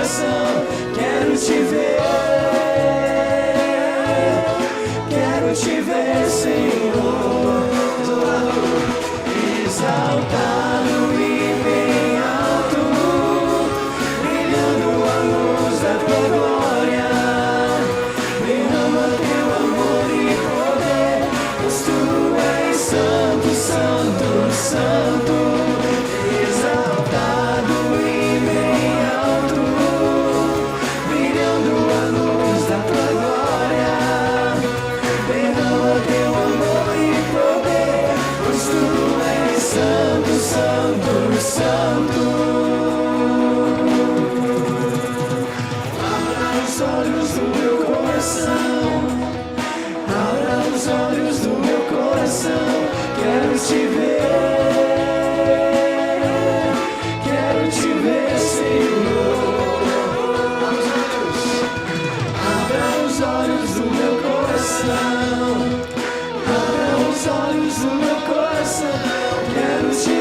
coração. Quero te ver, Senhor, exaltado e bem alto, brilhando a luz da tua glória. Derrama teu amor e poder, pois tu és santo, santo, santo. Exaltado e bem alto, brilhando a luz da tua glória. Derrama teu amor e poder, pois tu és santo, santo, santo. Abra os olhos do meu coração, abra os olhos do meu coração. Quero te ver, Senhor. Abra os olhos do meu coração, abra os olhos do meu coração. Quero te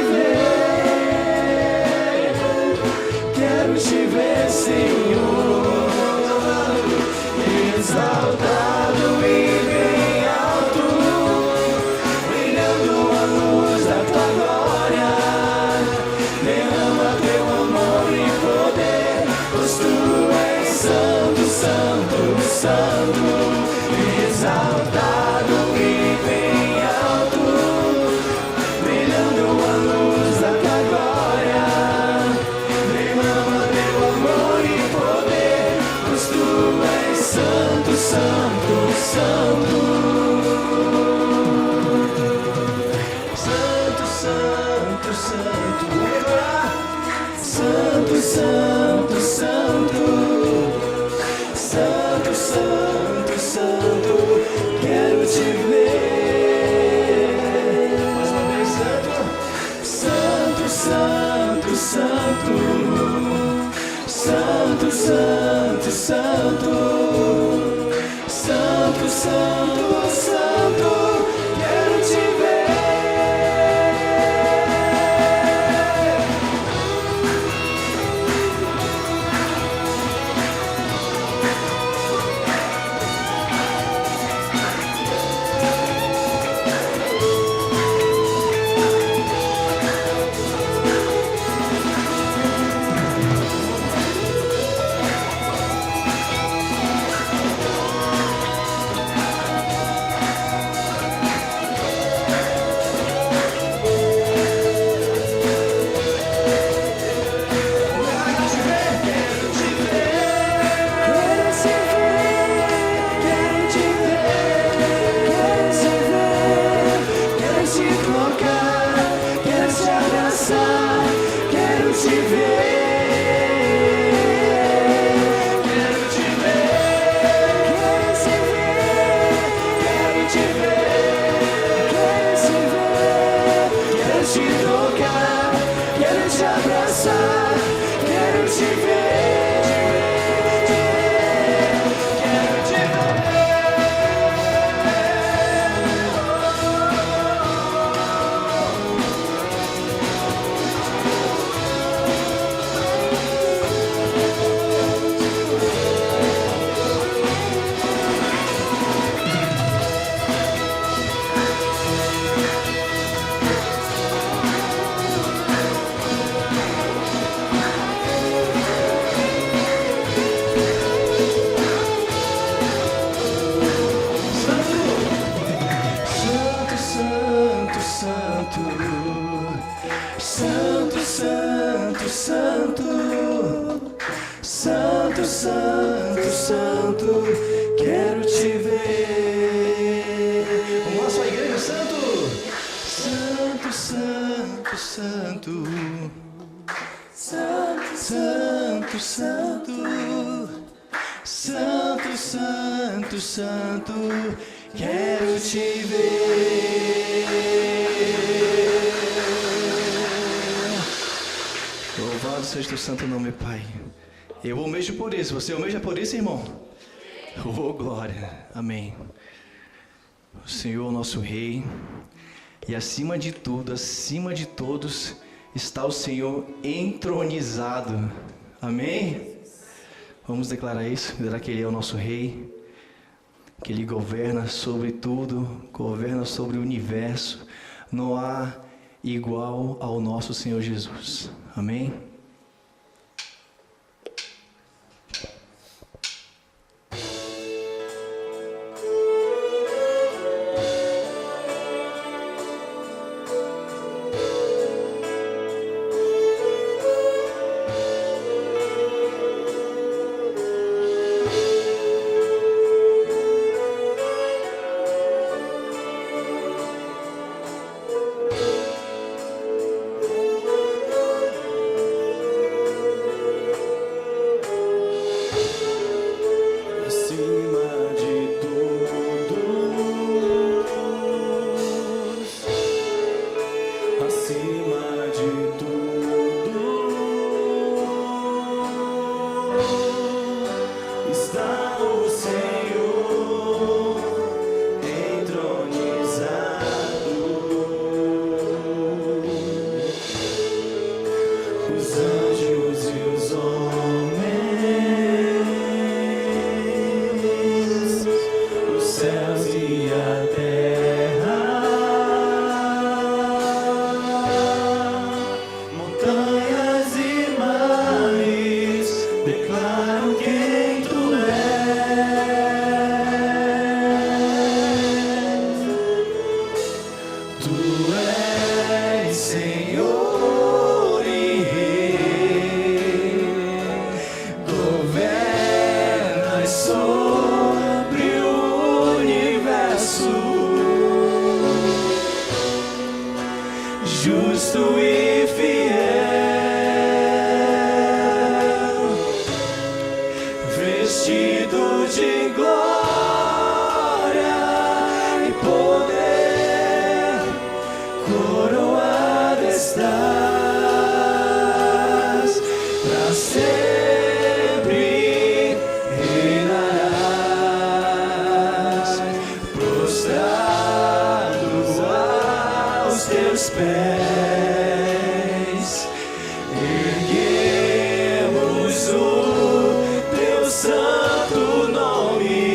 ver, Senhor, exaltado e bem alto, brilhando a luz da tua glória. Derrama teu amor e poder, pois tu és santo, santo, santo. Exaltado e bem alto, brilhando a luz da tua glória. Derrama teu amor e poder, pois tu és santo, santo, santo. Santo, santo, santo. Santo, santo, santo. Santo, santo, santo. Quero te ver. Mais uma vez, santo. Santo, santo, santo. Santo, santo, santo. Santo, santo, santo. Quero te ver. Santo, Santo, Santo, quero te ver. Vamos lá, sua igreja, Santo. Santo, Santo, Santo. Santo, Santo, Santo. Santo, Santo, Santo, quero te ver. Louvado seja o teu santo nome, Pai. Eu almejo por isso. Você almeja por isso, irmão? Oh, glória. Amém. O Senhor, nosso Rei. E acima de tudo, acima de todos, está o Senhor entronizado. Amém? Vamos declarar isso, declarar que Ele é o nosso Rei, que Ele governa sobre tudo, governa sobre o universo. Não há igual ao nosso Senhor Jesus. Amém? Santo nome.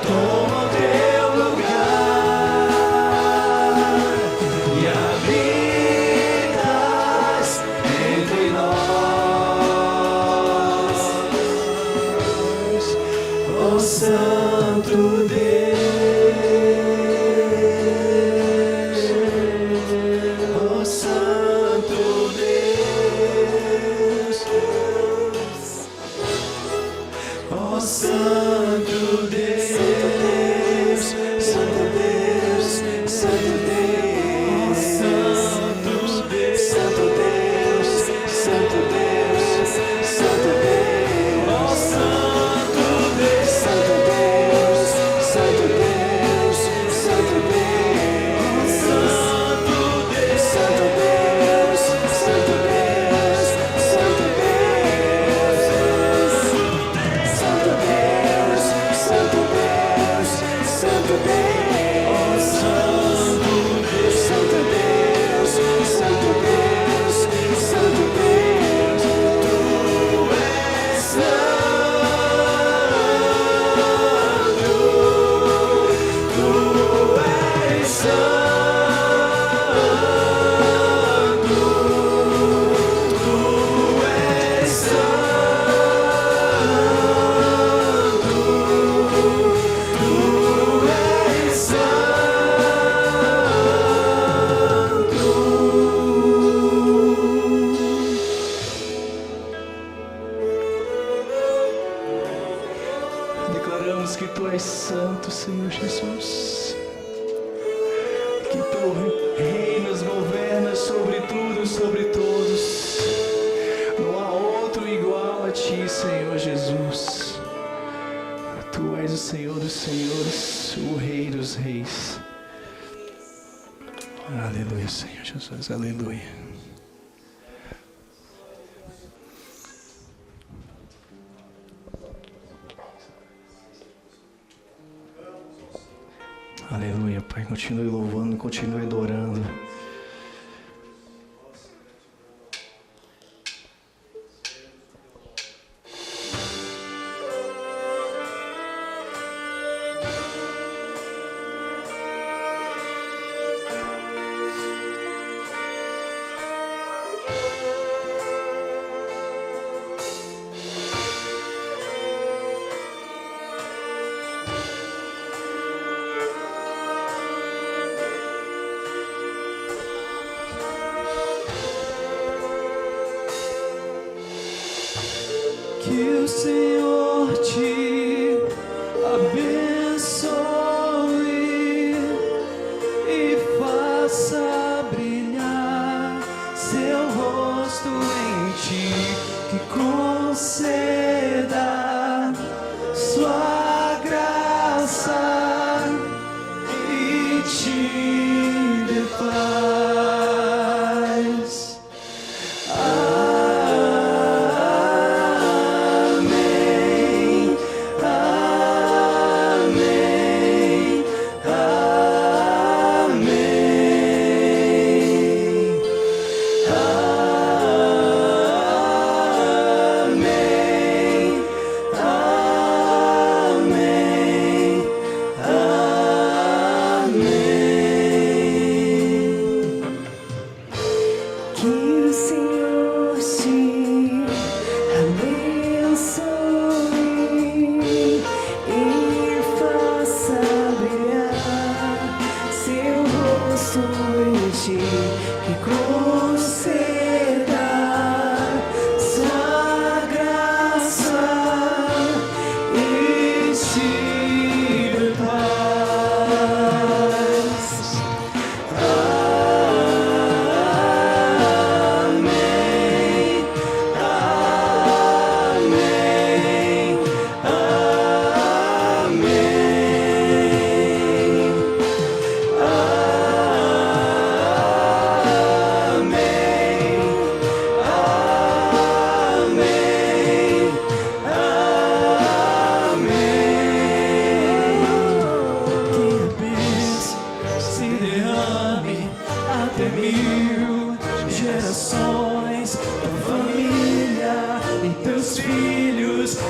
toma o teu lugar e habitas entre nós, ó Santo Deus, ó Santo Deus, ó Santo Deus, Santo Deus, Santo Deus, Santo Deus, Santo Deus, Santo Deus, Santo Deus, ó Santo Deus, Santo Deus, Santo Deus, Santo Deus, Santo Deus, Santo Deus, Santo Deus, Santo Deus, Santo Deus, Santo Deus, Santo Deus, Santo Deus, Santo Deus, Santo Deus, Santo Deus, Tu és santo, Tu és santo, Tu és santo, Tu és santo. Declaramos que Tu és santo, Senhor Jesus. Que Tu reinas, governas sobre tudo, sobre todos. Não há outro igual a Ti, Senhor Jesus. Tu és o Senhor dos senhores, o Rei dos reis. Aleluia, Senhor Jesus, aleluia. Aleluia, Pai, continue louvando, continue adorando.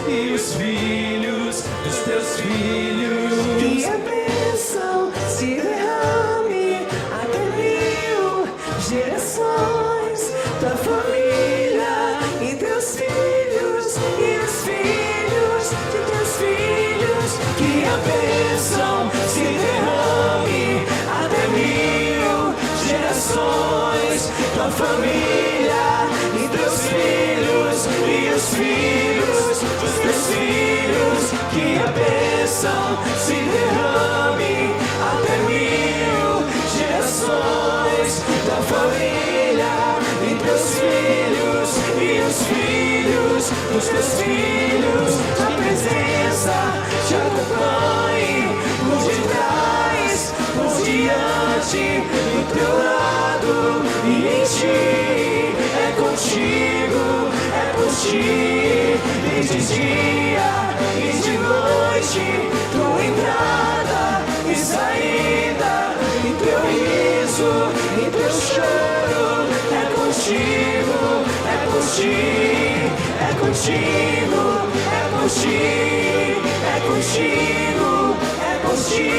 e os filhos dos teus filhos. Que a bênção se derrame até 1000 gerações, tua família e teus filhos e os filhos de teus filhos. Que a bênção se derrame até 1000 gerações, tua família e teus filhos e os filhos dos teus filhos. Que a bênção se derrame até 1000 gerações, tua família e teus filhos e os filhos dos teus filhos. A presença te acompanhe por detrás, por diante, do teu lado e em ti. É contigo, é por ti, e de dia e de noite, tua entrada e saída, e teu riso e teu choro. É contigo, é por ti, é contigo, é por ti, é contigo, é por ti,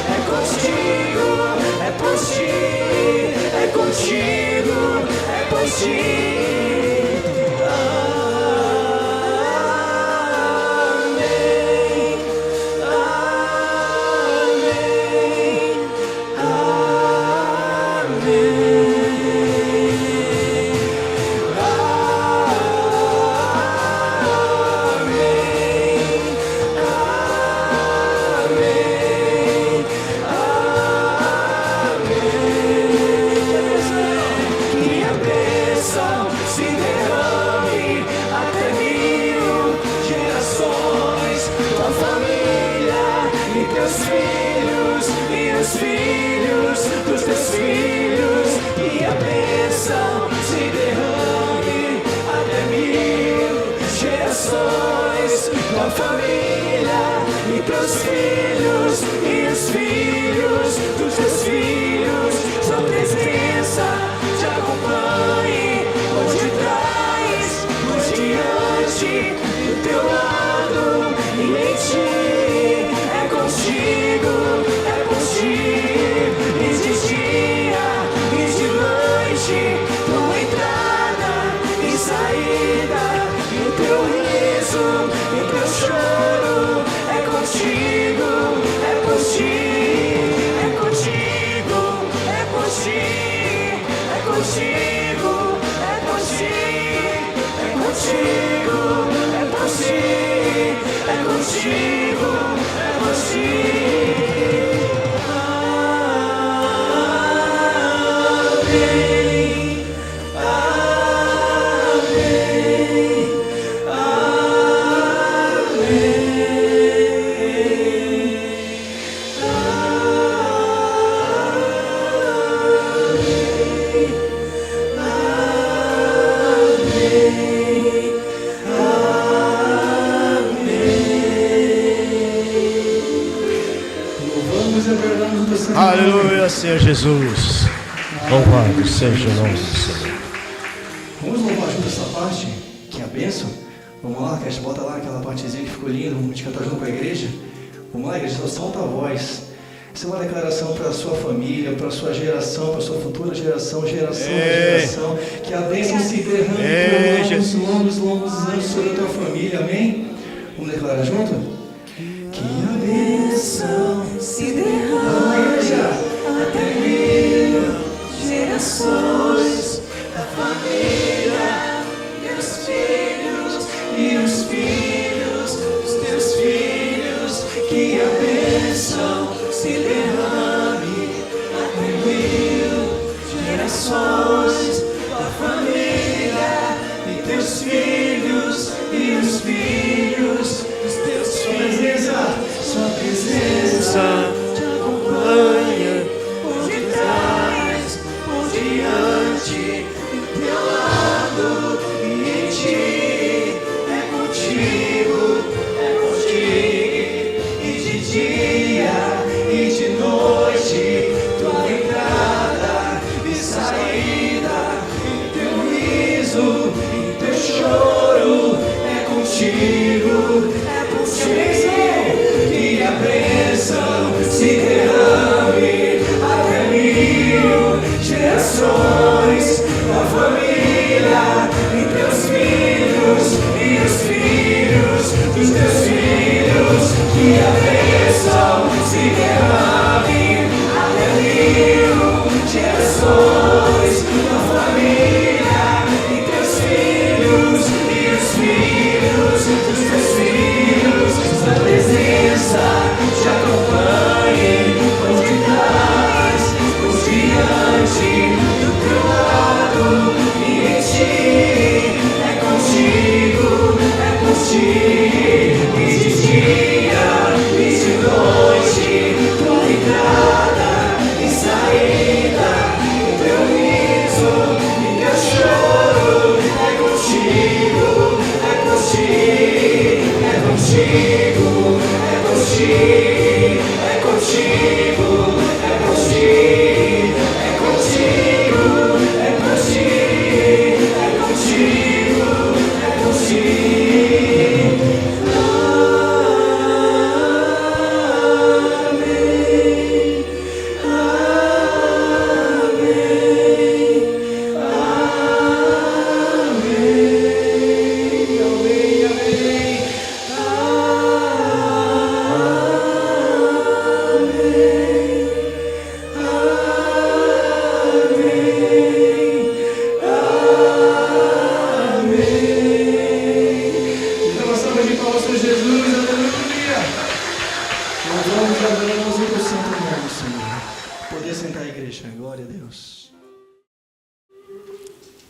é contigo, é por ti, é contigo, é por ti. Aleluia, Senhor Jesus. Louvado seja o nome do Senhor. Vamos louvar junto essa parte, que é a bênção. Vamos lá, que a gente bota lá aquela partezinha que ficou linda, vamos cantar junto com a igreja. Vamos lá, igreja, solta a voz. Isso é uma declaração para a sua família, para a sua geração, para a sua futura geração, geração de geração. Que a bênção se derrame por longos anos sobre a tua família, amém? Vamos declarar junto? Que a bênção se derrame até 1000 gerações, da família e os filhos e os filhos dos teus filhos. Que a bênção se derrame até 1000 gerações, da família e teus filhos e os filhos dos teus filhos. Sua presença te acompanha por detrás, por diante,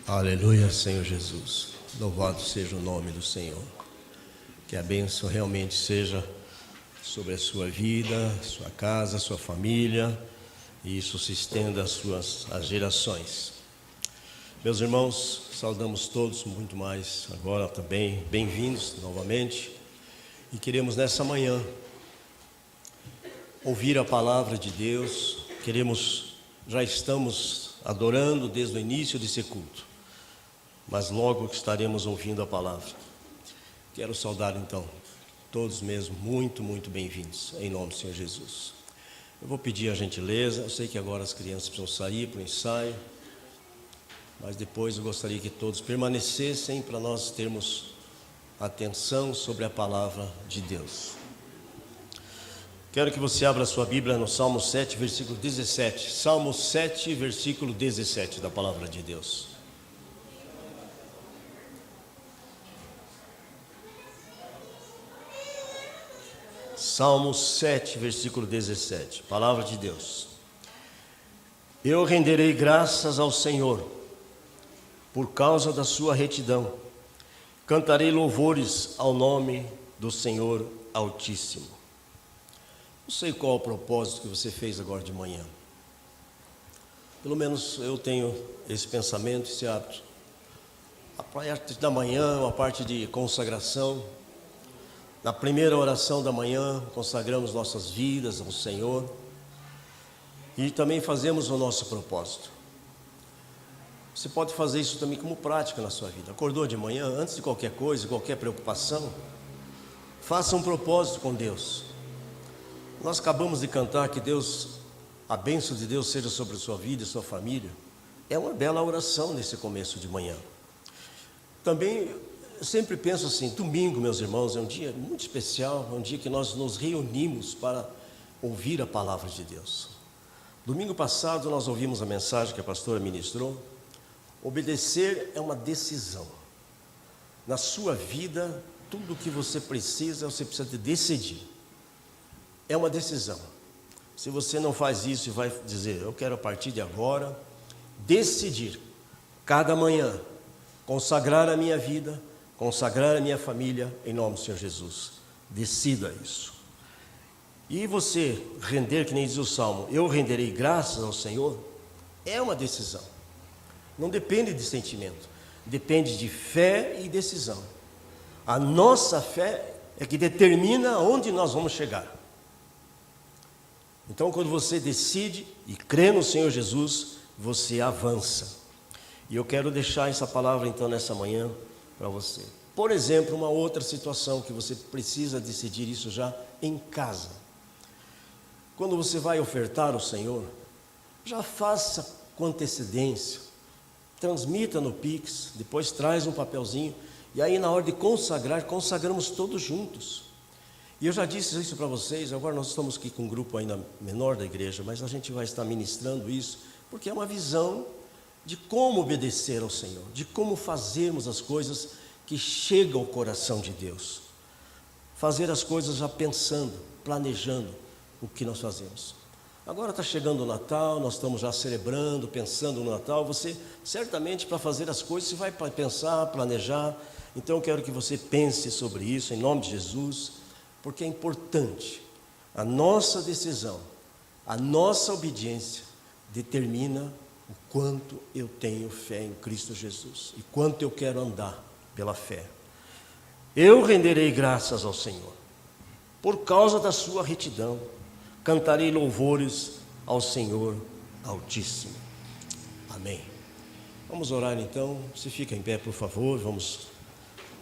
Aleluia, Senhor Jesus. Louvado seja o nome do Senhor. Que a bênção realmente seja sobre a sua vida, sua casa, sua família, e isso se estenda às gerações. Meus irmãos, saudamos todos muito mais agora também, bem-vindos novamente. E queremos nessa manhã ouvir a palavra de Deus. Já estamos adorando desde o início desse culto, mas logo que estaremos ouvindo a palavra. Quero saudar então todos mesmo, muito bem-vindos, em nome do Senhor Jesus. Eu vou pedir a gentileza, eu sei que agora as crianças precisam sair para o ensaio, mas depois eu gostaria que todos permanecessem para nós termos atenção sobre a palavra de Deus. Quero que você abra a sua Bíblia no Salmo 7, versículo 17. Salmo 7, versículo 17 da palavra de Deus. Salmo 7, versículo 17, palavra de Deus. Eu renderei graças ao Senhor, por causa da sua retidão. Cantarei louvores ao nome do Senhor Altíssimo. Não sei qual o propósito que você fez agora de manhã. Pelo menos eu tenho esse pensamento, esse hábito. A parte da manhã, uma parte de consagração. Na primeira oração da manhã, consagramos nossas vidas ao Senhor. E também fazemos o nosso propósito. Você pode fazer isso também como prática na sua vida. Acordou de manhã, antes de qualquer coisa, qualquer preocupação, faça um propósito com Deus. Nós acabamos de cantar que a bênção de Deus seja sobre a sua vida e sua família. É uma bela oração nesse começo de manhã. Também, eu sempre penso assim, domingo, meus irmãos, é um dia muito especial, é um dia que nós nos reunimos para ouvir a palavra de Deus. Domingo passado nós ouvimos a mensagem que a pastora ministrou. Obedecer é uma decisão. Na sua vida, tudo o que você precisa de decidir. É uma decisão. Se você não faz isso e vai dizer, eu quero a partir de agora, decidir, cada manhã, consagrar a minha vida, consagrar a minha família, em nome do Senhor Jesus. Decida isso. E você render, que nem diz o Salmo, eu renderei graças ao Senhor, é uma decisão. Não depende de sentimento, depende de fé e decisão. A nossa fé é que determina onde nós vamos chegar. Então, quando você decide e crê no Senhor Jesus, você avança. E eu quero deixar essa palavra, então, nessa manhã, para você. Por exemplo, uma outra situação que você precisa decidir isso já em casa. Quando você vai ofertar ao Senhor, já faça com antecedência. Transmita no Pix, depois traz um papelzinho E aí, na hora de consagrar, consagramos todos juntos. E eu já disse isso para vocês, agora nós estamos aqui com um grupo ainda menor da igreja, mas a gente vai estar ministrando isso, porque é uma visão de como obedecer ao Senhor, de como fazermos as coisas que chegam ao coração de Deus. Fazer as coisas já pensando, planejando o que nós fazemos. Agora está chegando o Natal, nós estamos já celebrando, pensando no Natal. Você, certamente, para fazer as coisas, você vai pensar, planejar. Então eu quero que você pense sobre isso, em nome de Jesus, porque é importante. A nossa decisão, a nossa obediência determina o quanto eu tenho fé em Cristo Jesus e quanto eu quero andar pela fé. Eu renderei graças ao Senhor por causa da sua retidão, cantarei louvores ao Senhor Altíssimo. Amém. Vamos orar então. Se fica em pé, por favor. Vamos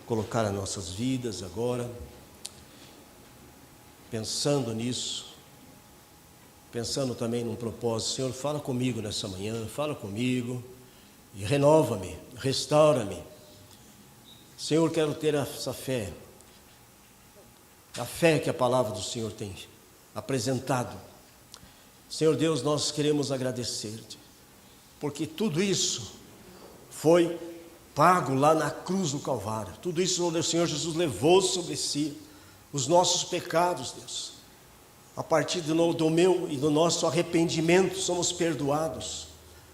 colocar as nossas vidas agora, pensando nisso, pensando também num propósito. Senhor, fala comigo nessa manhã, fala comigo e renova-me, restaura-me. Senhor, quero ter essa fé, a fé que a palavra do Senhor tem apresentado. Senhor Deus, nós queremos agradecer-te, porque tudo isso foi pago lá na cruz do Calvário. Tudo isso o Senhor Jesus levou sobre si, os nossos pecados, Deus. A partir do meu e do nosso arrependimento somos perdoados.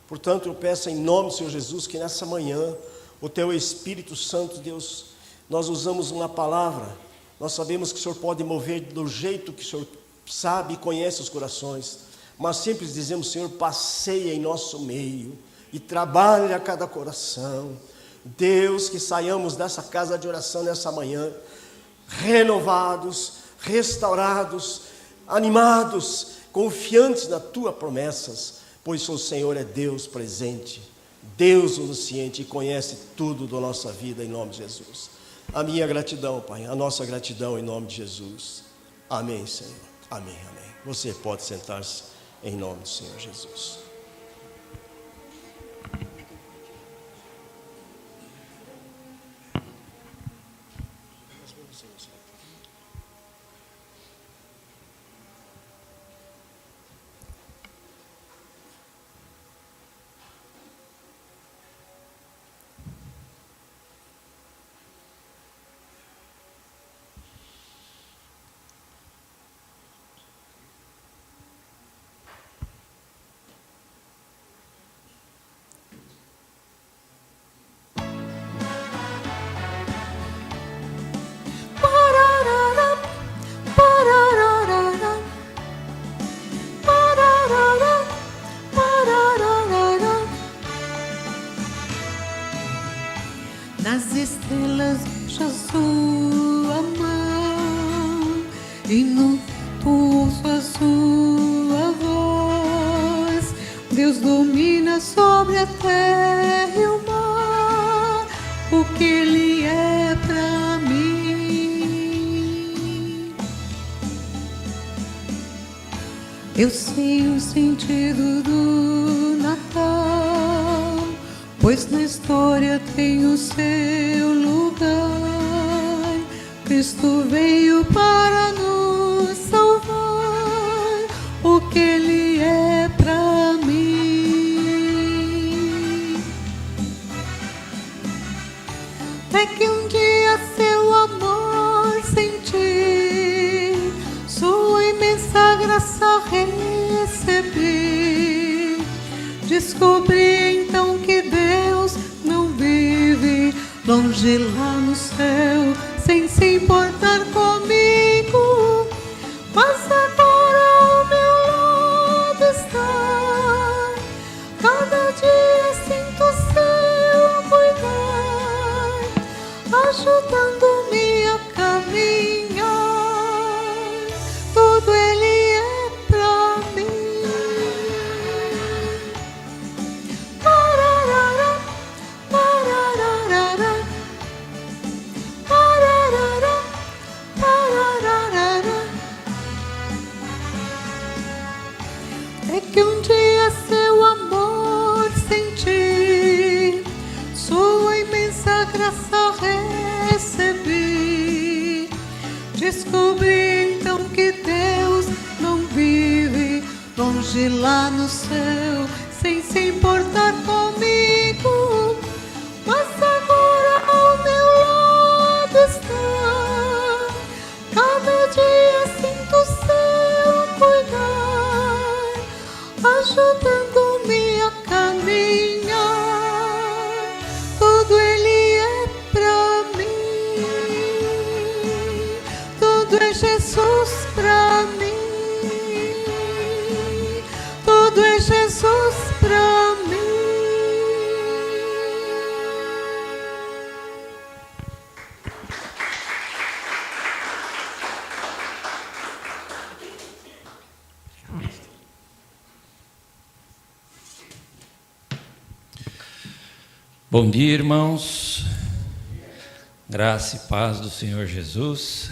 Portanto, eu peço em nome do Senhor Jesus que nessa manhã o Teu Espírito Santo, Deus, nós usamos uma palavra, nós sabemos que o Senhor pode mover do jeito que o Senhor sabe e conhece os corações, mas sempre dizemos: Senhor, passeia em nosso meio e trabalhe a cada coração. Deus, que saiamos dessa casa de oração nessa manhã, renovados, restaurados, animados, confiantes nas Tuas promessas, pois o Senhor é Deus presente, Deus onisciente e conhece tudo da nossa vida, em nome de Jesus. A minha gratidão, Pai, a nossa gratidão em nome de Jesus. Amém, Senhor. Amém, amém. Você pode sentar-se em nome do Senhor Jesus. Nas estrelas já sua mão e no pulso a sua voz. Deus domina sobre a terra e o mar, o que Ele é pra mim. Eu sei o sentido do Natal, pois na história tem o seu lugar. Cristo veio para nos salvar, o que Ele é pra mim. É que um dia seu amor senti, sua imensa graça recebi. Descobri então que Deus não vive longe lá no céu, sem se importar comigo, mas agora ao meu lado está. Cada dia sinto seu cuidar, ajudando-me a caminhar. Tudo Ele é pra mim. Pararara, pararara, pararara, Descobri então que Deus não vive longe lá no céu, sem se importar comigo, mas agora ao meu lado está. Cada dia sinto seu cuidar, ajudando-me a caminhar. Tudo Ele é pra mim, tudo é Jesus pra mim, tudo é Jesus pra mim. Bom dia, irmãos. Graça e paz do Senhor Jesus.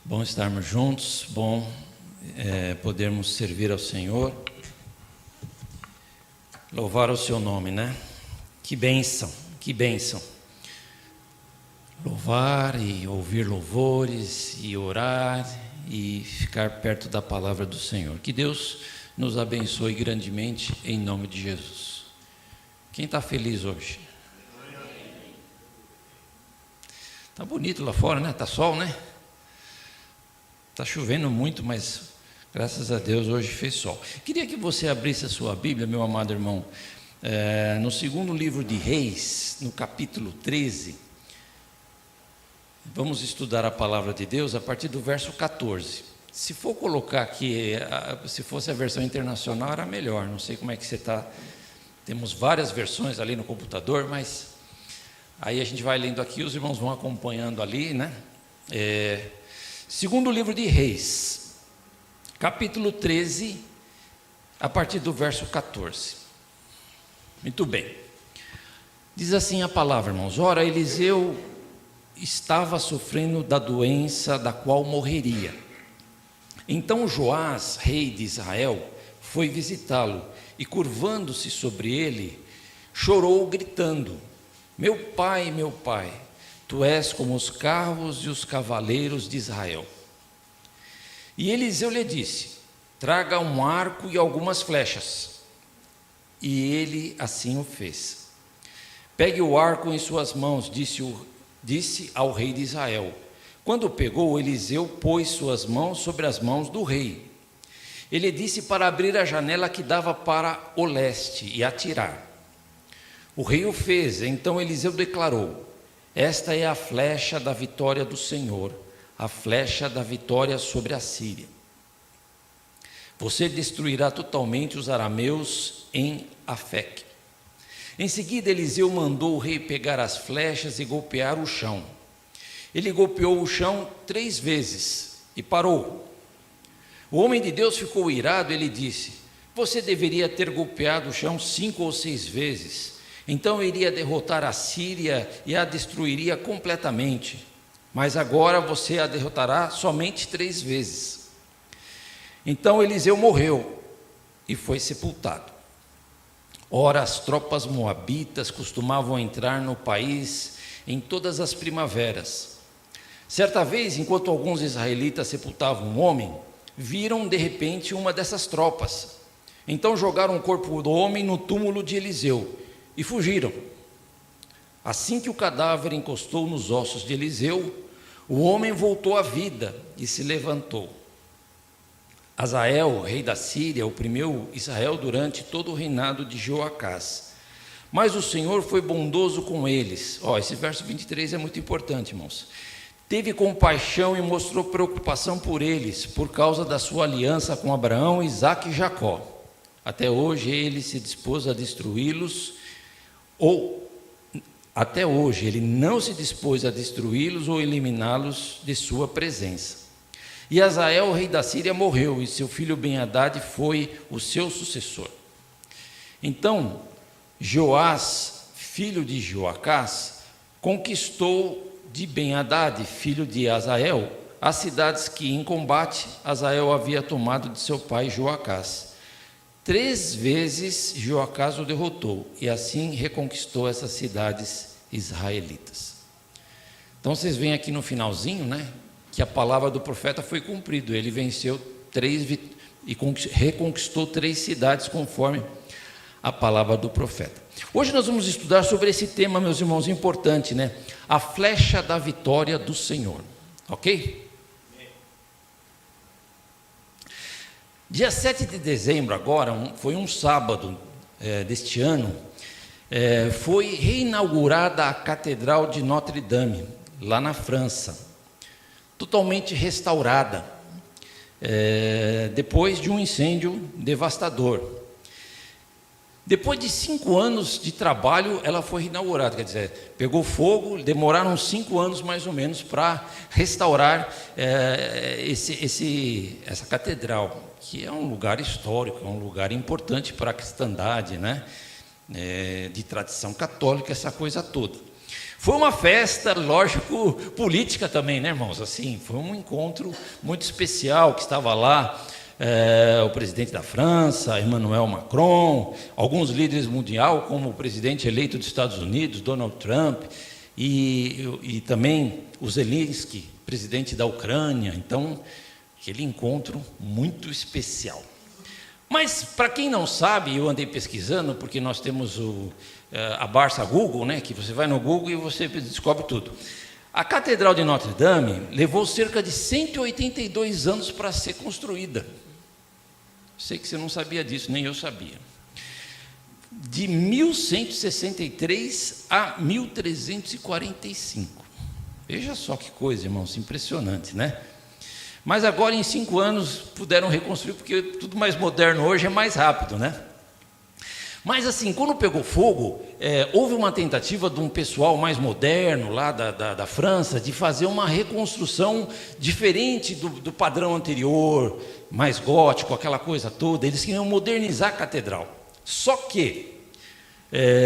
Bom estarmos juntos, bom podermos servir ao Senhor. Louvar o seu nome, né? Que bênção, que bênção. Louvar e ouvir louvores e orar e ficar perto da palavra do Senhor. Que Deus nos abençoe grandemente em nome de Jesus. Quem está feliz hoje? Está bonito lá fora, né? Está sol, né? Está chovendo muito, mas graças a Deus hoje fez sol. Queria que você abrisse a sua Bíblia, meu amado irmão, no segundo livro de Reis, no capítulo 13. Vamos estudar a palavra de Deus a partir do verso 14. Se for colocar aqui, se fosse a versão internacional era melhor, não sei como é que você está. Temos várias versões ali no computador, mas aí a gente vai lendo aqui, os irmãos vão acompanhando ali, né? Segundo livro de Reis, capítulo 13, a partir do verso 14. Muito bem. Diz assim a palavra, irmãos: ora, Eliseu estava sofrendo da doença da qual morreria. Então Joás, rei de Israel, foi visitá-lo e, curvando-se sobre ele, chorou gritando: meu pai, tu és como os carros e os cavaleiros de Israel. E Eliseu lhe disse: traga um arco e algumas flechas. E ele assim o fez. Pegue o arco em suas mãos, disse ao rei de Israel. Quando o pegou, Eliseu pôs suas mãos sobre as mãos do rei. Ele disse para abrir a janela que dava para o leste e atirar. O rei o fez. Então Eliseu declarou: esta é a flecha da vitória do Senhor, a flecha da vitória sobre a Síria. Você destruirá totalmente os arameus em Afeque. Em seguida Eliseu mandou o rei pegar as flechas e golpear o chão. Ele golpeou o chão 3 vezes e parou. O homem de Deus ficou irado. Ele disse: você deveria ter golpeado o chão 5 ou 6 vezes, então iria derrotar a Síria e a destruiria completamente, mas agora você a derrotará somente 3 vezes. Então Eliseu morreu e foi sepultado. Ora, as tropas moabitas costumavam entrar no país em todas as primaveras. Certa vez, enquanto alguns israelitas sepultavam um homem, viram de repente uma dessas tropas. Então jogaram o corpo do homem no túmulo de Eliseu e fugiram. Assim que o cadáver encostou nos ossos de Eliseu, o homem voltou à vida e se levantou. Hazael, rei da Síria, oprimiu Israel durante todo o reinado de Joacás. Mas o Senhor foi bondoso com eles. Esse verso 23 é muito importante, irmãos. Teve compaixão e mostrou preocupação por eles, por causa da sua aliança com Abraão, Isaque e Jacó. Até hoje ele se dispôs a destruí-los, até hoje ele não se dispôs a destruí-los ou eliminá-los de sua presença. E Hazael, rei da Síria, morreu, e seu filho Ben-Hadad foi o seu sucessor. Então Joás, filho de Joacás, conquistou de Ben-Hadad, filho de Hazael, as cidades que em combate Hazael havia tomado de seu pai Joacás. 3 vezes Joacás o derrotou, e assim reconquistou essas cidades israelitas. Então vocês veem aqui no finalzinho, né? que a palavra do profeta foi cumprida. Ele venceu e reconquistou 3 cidades conforme a palavra do profeta. Hoje nós vamos estudar sobre esse tema, meus irmãos, importante, né? A flecha da vitória do Senhor, ok? Dia 7 de dezembro agora, foi um sábado deste ano, foi reinaugurada a Catedral de Notre Dame, lá na França, totalmente restaurada, depois de um incêndio devastador. Depois de 5 anos de trabalho, ela foi reinaugurada, quer dizer, pegou fogo, demoraram 5 anos mais ou menos para restaurar essa catedral, que é um lugar histórico, é um lugar importante para a cristandade, né? De tradição católica, essa coisa toda. Foi uma festa, lógico, política também, né, irmãos? Assim, foi um encontro muito especial, que estava lá o presidente da França, Emmanuel Macron, alguns líderes mundiais, como o presidente eleito dos Estados Unidos, Donald Trump, e também o Zelensky, presidente da Ucrânia. Então, aquele encontro muito especial. Mas, para quem não sabe, eu andei pesquisando, porque nós temos a Barça Google, né, que você vai no Google e você descobre tudo. A Catedral de Notre Dame levou cerca de 182 anos para ser construída. Sei que você não sabia disso, nem eu sabia. De 1163 a 1345. Veja só que coisa, irmãos, impressionante, né? Mas agora, em 5 anos, puderam reconstruir, porque tudo mais moderno hoje é mais rápido, né? Mas assim, quando pegou fogo, houve uma tentativa de um pessoal mais moderno, lá da França, de fazer uma reconstrução diferente do padrão anterior, mais gótico, aquela coisa toda. Eles queriam modernizar a catedral. Só que,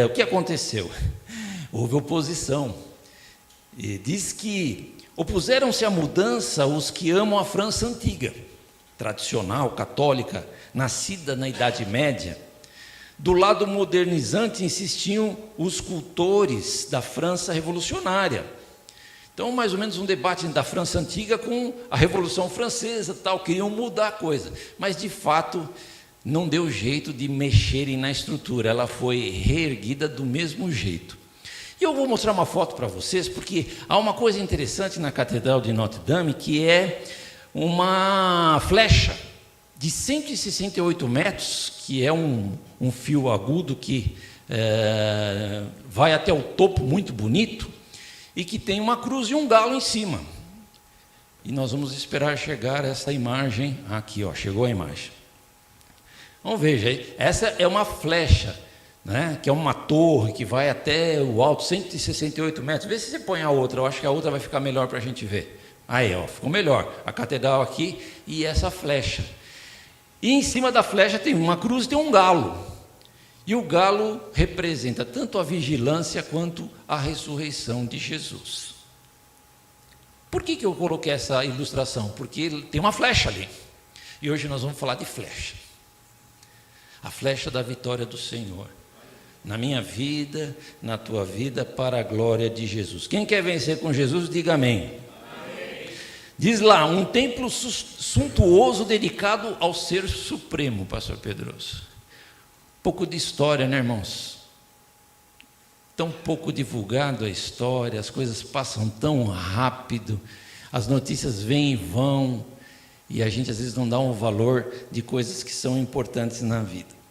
o que aconteceu? Houve oposição. E diz que opuseram-se à mudança os que amam a França antiga, tradicional, católica, nascida na Idade Média. Do lado modernizante insistiam os cultores da França revolucionária. Então, mais ou menos um debate da França antiga com a Revolução Francesa, tal, queriam mudar a coisa. Mas, de fato, não deu jeito de mexerem na estrutura, ela foi reerguida do mesmo jeito. E eu vou mostrar uma foto para vocês, porque há uma coisa interessante na Catedral de Notre Dame, que é uma flecha de 168 metros, que é um fio agudo que vai até o topo, muito bonito, e que tem uma cruz e um galo em cima. E nós vamos esperar chegar essa imagem aqui, ó, chegou a imagem. Vamos ver, aí. Essa é uma flecha, né, que é uma torre que vai até o alto, 168 metros. Vê se você põe a outra, eu acho que a outra vai ficar melhor para a gente ver. Aí, ó, ficou melhor. A catedral aqui e essa flecha. E em cima da flecha tem uma cruz e tem um galo. E o galo representa tanto a vigilância quanto a ressurreição de Jesus. Por que eu coloquei essa ilustração? Porque tem uma flecha ali. E hoje nós vamos falar de flecha. A flecha da vitória do Senhor. Na minha vida, na tua vida, para a glória de Jesus. Quem quer vencer com Jesus, diga amém. Diz lá, um templo suntuoso dedicado ao Ser Supremo, pastor Pedroso. Pouco de história, né, irmãos? Tão pouco divulgado a história, as coisas passam tão rápido, as notícias vêm e vão, e a gente às vezes não dá um valor de coisas que são importantes na vida.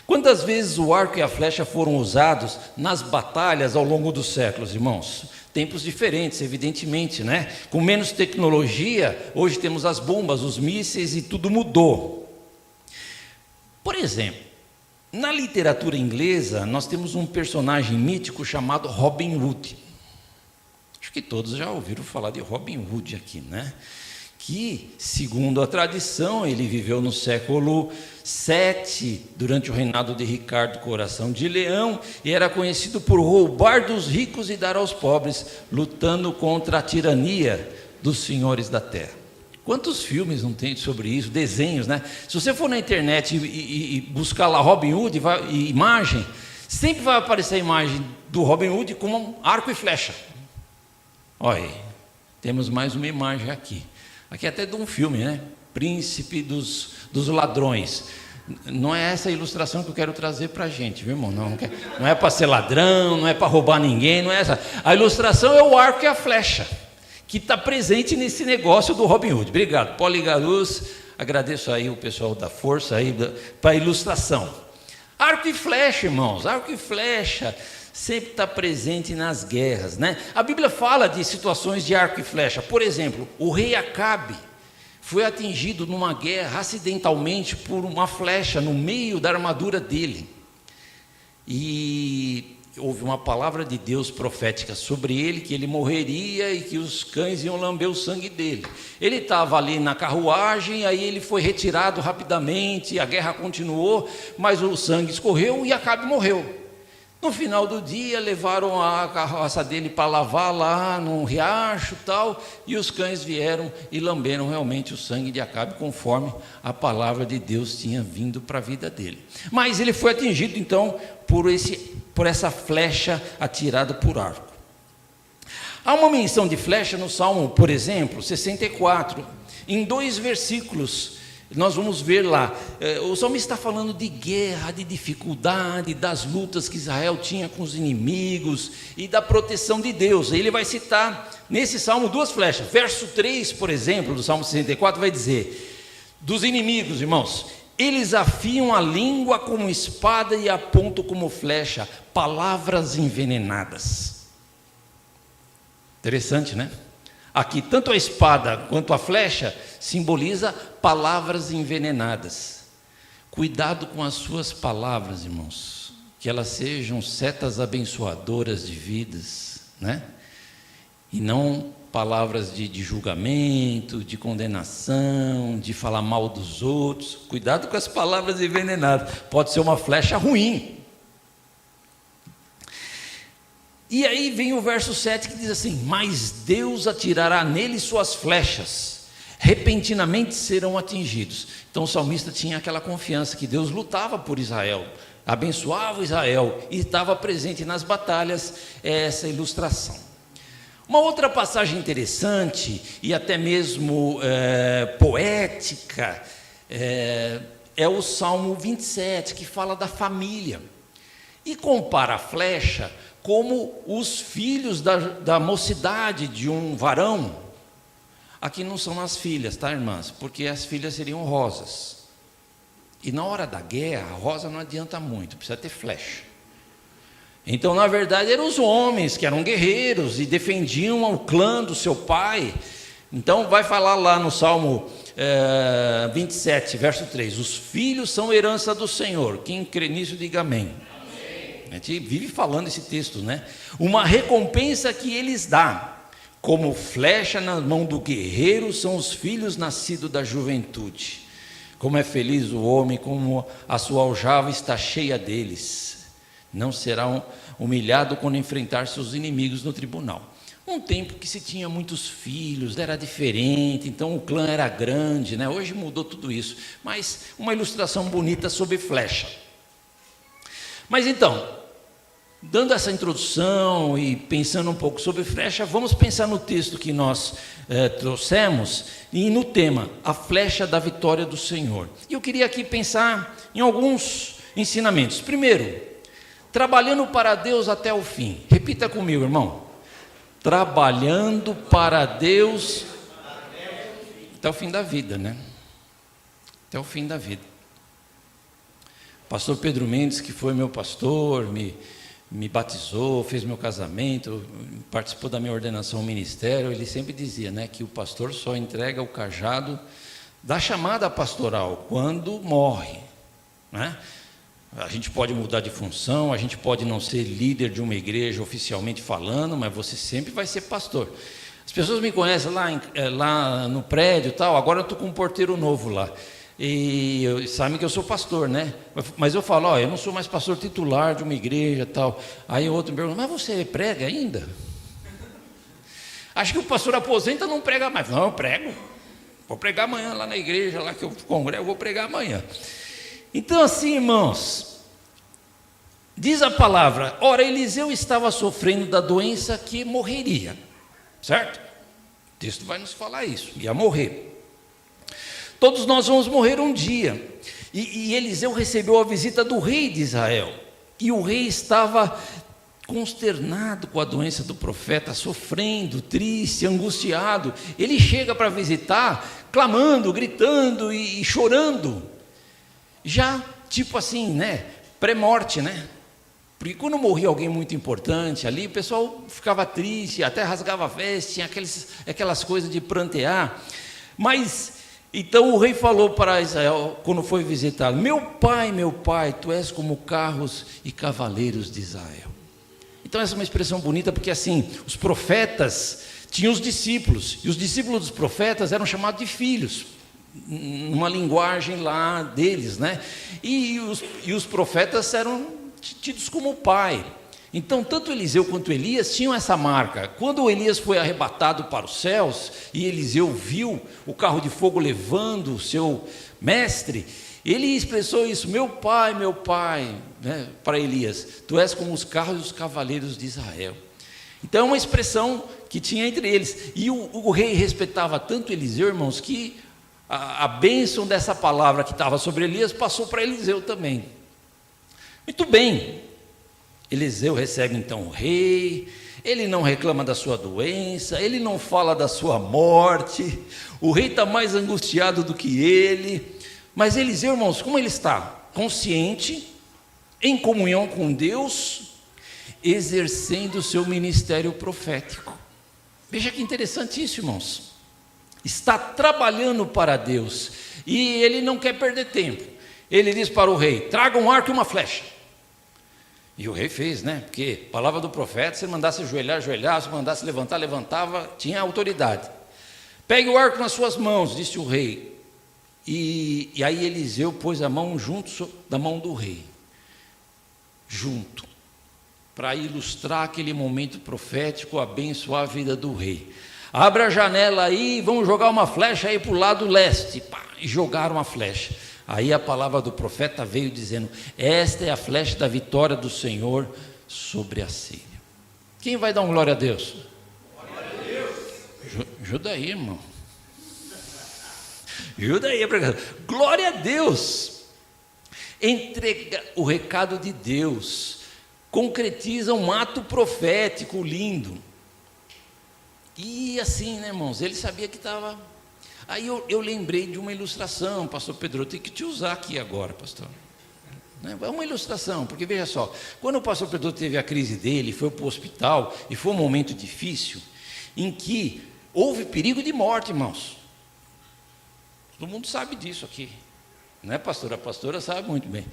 Quantas vezes o arco e a flecha foram usados nas batalhas ao longo dos séculos, irmãos? Tempos diferentes, evidentemente, né? Com menos tecnologia, hoje temos as bombas, os mísseis e tudo mudou. Por exemplo, na literatura inglesa, nós temos um personagem mítico chamado Robin Hood. Acho que todos já ouviram falar de Robin Hood aqui, né? Que, segundo a tradição, ele viveu no século VII, durante o reinado de Ricardo Coração de Leão, e era conhecido por roubar dos ricos e dar aos pobres, lutando contra a tirania dos senhores da terra. Quantos filmes não tem sobre isso, desenhos, né? Se você for na internet e buscar lá Robin Hood e imagem, sempre vai aparecer a imagem do Robin Hood com um arco e flecha. Olha aí. Temos mais uma imagem aqui. Aqui é até de um filme, né? Príncipe dos Ladrões. Não é essa a ilustração que eu quero trazer para a gente, viu, irmão? Não é para ser ladrão, não é para roubar ninguém, não é essa. A ilustração é o arco e a flecha, que está presente nesse negócio do Robin Hood. Obrigado, Paulo Igarus. Agradeço aí o pessoal da força aí para a ilustração. Arco e flecha, irmãos, arco e flecha sempre está presente nas guerras, né? A Bíblia fala de situações de arco e flecha. Por exemplo, o rei Acabe foi atingido numa guerra acidentalmente por uma flecha no meio da armadura dele. E houve uma palavra de Deus profética sobre ele, que ele morreria e que os cães iam lamber o sangue dele. Ele estava ali na carruagem, aí ele foi retirado rapidamente, a guerra continuou, mas o sangue escorreu e Acabe morreu. No final do dia, levaram a carroça dele para lavar lá num riacho e tal, e os cães vieram e lamberam realmente o sangue de Acabe, conforme a palavra de Deus tinha vindo para a vida dele. Mas ele foi atingido, então, por essa flecha atirada por arco. Há uma menção de flecha no Salmo, por exemplo, 64, em 2 versículos. Nós vamos ver lá, o salmista está falando de guerra, de dificuldade, das lutas que Israel tinha com os inimigos e da proteção de Deus. Ele vai citar nesse salmo 2 flechas. Verso 3, por exemplo, do Salmo 64, vai dizer: dos inimigos, irmãos, eles afiam a língua como espada e apontam como flecha, palavras envenenadas. Interessante, né? Aqui, tanto a espada quanto a flecha simboliza palavras envenenadas. Cuidado com as suas palavras, irmãos, que elas sejam setas abençoadoras de vidas, né? E não palavras de julgamento, de condenação, de falar mal dos outros. Cuidado com as palavras envenenadas, pode ser uma flecha ruim. E aí vem o verso 7 que diz assim: mas Deus atirará nele suas flechas, repentinamente serão atingidos. Então o salmista tinha aquela confiança que Deus lutava por Israel, abençoava Israel e estava presente nas batalhas. Essa ilustração. Uma outra passagem interessante e até mesmo poética é o Salmo 27, que fala da família e compara a flecha como os filhos da mocidade de um varão. Aqui não são as filhas, tá, irmãs? Porque as filhas seriam rosas. E na hora da guerra, a rosa não adianta muito, precisa ter flecha. Então, na verdade, eram os homens que eram guerreiros e defendiam o clã do seu pai. Então, vai falar lá no Salmo 27, verso 3: os filhos são herança do Senhor. Quem crê nisso, diga amém. A gente vive falando esse texto, né? Uma recompensa que eles dão, como flecha na mão do guerreiro, são os filhos nascidos da juventude. Como é feliz o homem, como a sua aljava está cheia deles. Não será humilhado quando enfrentar seus inimigos no tribunal. Um tempo que se tinha muitos filhos, era diferente, então o clã era grande, né? Hoje mudou tudo isso, mas uma ilustração bonita sobre flecha. Mas então, dando essa introdução e pensando um pouco sobre flecha, vamos pensar no texto que nós trouxemos e no tema, a flecha da vitória do Senhor. E eu queria aqui pensar em alguns ensinamentos. Primeiro, trabalhando para Deus até o fim. Repita comigo, irmão. Trabalhando para Deus até o fim da vida, né? Até o fim da vida. Pastor Pedro Mendes, que foi meu pastor, me batizou, fez meu casamento, participou da minha ordenação ao ministério, ele sempre dizia, né, que o pastor só entrega o cajado da chamada pastoral quando morre, né? A gente pode mudar de função, a gente pode não ser líder de uma igreja oficialmente falando, mas você sempre vai ser pastor. As pessoas me conhecem lá no prédio e tal, agora eu estou com um porteiro novo lá. E sabem que eu sou pastor, né? Mas eu falo, eu não sou mais pastor titular de uma igreja tal. Aí o outro me pergunta, mas você prega ainda? Acho que o pastor aposenta não prega mais. Não, eu prego. Vou pregar amanhã lá na igreja, lá que eu congrego, eu vou pregar amanhã. Então assim, irmãos, diz a palavra, ora, Eliseu estava sofrendo da doença que morreria, certo? O texto vai nos falar isso, ia morrer. Todos nós vamos morrer um dia. E Eliseu recebeu a visita do rei de Israel. E o rei estava consternado com a doença do profeta, sofrendo, triste, angustiado. Ele chega para visitar, clamando, gritando e chorando. Já, tipo assim, né? Pré-morte, né? Porque quando morria alguém muito importante ali, o pessoal ficava triste, até rasgava a veste, tinha aquelas coisas de prantear. Mas, então o rei falou para Israel, quando foi visitá-lo: meu pai, tu és como carros e cavaleiros de Israel. Então essa é uma expressão bonita, porque assim, os profetas tinham os discípulos, e os discípulos dos profetas eram chamados de filhos, numa linguagem lá deles, né? E os profetas eram tidos como pai. Então, tanto Eliseu quanto Elias tinham essa marca. Quando Elias foi arrebatado para os céus, e Eliseu viu o carro de fogo levando o seu mestre, ele expressou isso: meu pai, né, para Elias, tu és como os carros e os cavaleiros de Israel. Então, é uma expressão que tinha entre eles. E o rei respeitava tanto Eliseu, irmãos, que a bênção dessa palavra que estava sobre Elias passou para Eliseu também. Muito bem, Eliseu recebe então o rei, ele não reclama da sua doença, ele não fala da sua morte, o rei está mais angustiado do que ele, mas Eliseu, irmãos, como ele está? Consciente, em comunhão com Deus, exercendo o seu ministério profético. Veja que interessante isso, irmãos. Está trabalhando para Deus, e ele não quer perder tempo. Ele diz para o rei: traga um arco e uma flecha. E o rei fez, né? Porque a palavra do profeta, se ele mandasse ajoelhar, ajoelhava, se mandasse levantar, levantava, tinha autoridade. Pegue o arco nas suas mãos, disse o rei. E aí Eliseu pôs a mão junto da mão do rei, junto, para ilustrar aquele momento profético, abençoar a vida do rei. Abra a janela aí, vamos jogar uma flecha aí para o lado leste. Pá, e jogaram uma flecha. Aí a palavra do profeta veio dizendo: esta é a flecha da vitória do Senhor sobre a Síria. Quem vai dar um glória a Deus? Glória a Deus. Ajuda aí, irmão. Ajuda aí, pregador. Glória a Deus. Entrega o recado de Deus, concretiza um ato profético lindo. E assim, né, irmãos, ele sabia que estava... Aí eu lembrei de uma ilustração, pastor Pedro, eu tenho que te usar aqui agora, pastor. É uma ilustração, porque veja só, quando o pastor Pedro teve a crise dele, foi para o hospital, e foi um momento difícil, em que houve perigo de morte, irmãos. Todo mundo sabe disso aqui, não é, pastor? A pastora sabe muito bem.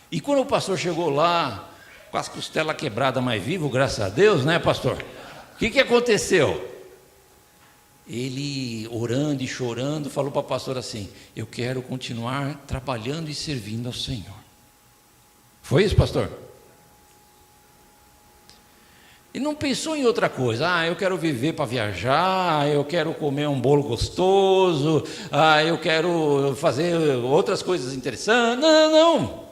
E quando o pastor chegou lá, com as costelas quebradas, mais vivo, graças a Deus, né, pastor? O que aconteceu? Ele, orando e chorando, falou para a pastora assim: eu quero continuar trabalhando e servindo ao Senhor. Foi isso, pastor? E não pensou em outra coisa: eu quero viver para viajar, eu quero comer um bolo gostoso, eu quero fazer outras coisas interessantes. Não.